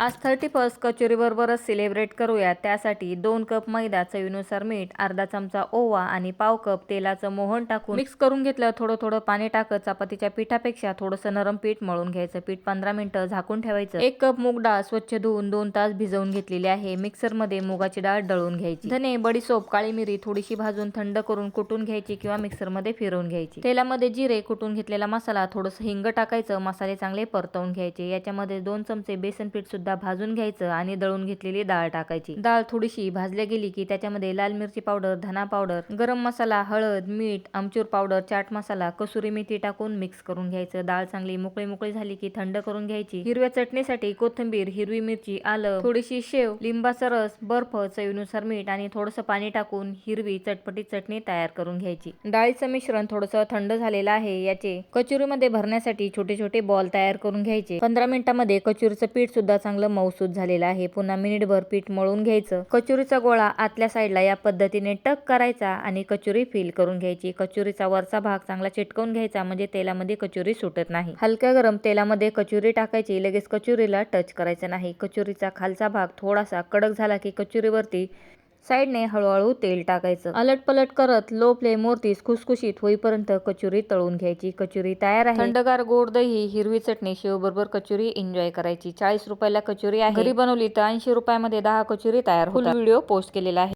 आज 31 कचोरी बरोबरच सेलिब्रेट करूया। त्यासाठी 2 कप मैदा, चवीनुसार मीठ, अर्धा चमचा ओवा आणि पाव कप तेलाचं मोहन टाकून मिक्स करून घेतलं। थोडं थोडं पाणी टाकत चपातीच्या पिठापेक्षा थोडंसं नरम पीठ मळून घ्यायचं। पीठ 15 मिनिटं झाकून ठेवायचं। 1 कप मूग डाळ स्वच्छ धुवून 2 तास भिजवून घेतलेली आहे। मिक्सरमध्ये मुगाची डाळ दळून घ्यायची। धने, बडीशोप, काळी मिरी थोडीशी भाजून थंड करून कुटून घ्यायची किंवा मिक्सरमध्ये फिरवून घ्यायची। तेलामध्ये जिरे, कुटून घेतलेला मसाला, थोडंसं हिंग टाकायचं। मसाले चांगले परतवून घ्यायचे। याच्यामध्ये 2 चमचे बेसन पीठ सुद्धा भाजून घ्यायचं आणि दळून घेतलेली डाळ टाकायची। डाळ थोडीशी भाजल्या गेली की त्याच्यामध्ये लाल मिरची पावडर, धना पावडर, गरम मसाला, हळद, मीठ, आमचूर पावडर, चाट मसाला, कसुरी मेथी टाकून मिक्स करून घ्यायचं। डाळ चांगली मोकळी झाली की थंड करून घ्यायची। हिरव्या चटणीसाठी कोथिंबीर, हिरवी मिरची, आलं, थोडीशी शेव, लिंबाचा रस, बर्फ, चवीनुसार मीठ आणि थोडंसं पाणी टाकून हिरवी चटपटीत चटणी तयार करून घ्यायची। डाळीचं मिश्रण थोडंसं थंड झालेलं आहे। याचे कचोरीमध्ये भरण्यासाठी छोटे छोटे बॉल तयार करून घ्यायचे। 15 मिनिटांमध्ये कचोरीचं पीठ सुद्धा चांगलं मऊसूत झालेलं आहे। पुन्हा मिनिटभर पीठ मळून घ्यायचं। कचोरीचा गोळा आतल्या साईडला या पद्धतीने टक करायचा आणि कचोरी फिल करून घ्यायची। कचोरीचा वरचा भाग चांगला चिटकवून घ्यायचा म्हणजे तेलामध्ये कचोरी सुटत नाही। हलक्या गरम तेलामध्ये कचोरी टाकायची। लगेच कचोरीला टच करायचं नाही। कचोरीचा खालचा भाग थोडासा कडक झाला की कचोरीवरती साईडने हळूहळू तेल टाकायचं। अलटपलट करत लो फ्लेमवरती खुसखुशीत होईपर्यंत कचोरी तळून घ्यायची। कचोरी तयार आहे। थंडगार गोड दही, हिरवी चटणी, शेव बरोबर कचोरी एन्जॉय करायची। 40 रुपयाला कचोरी आहे। घरी बनवली तर 80 रुपयामध्ये 10 कचोरी तयार होतात। फुल व्हिडिओ पोस्ट केलेला आहे।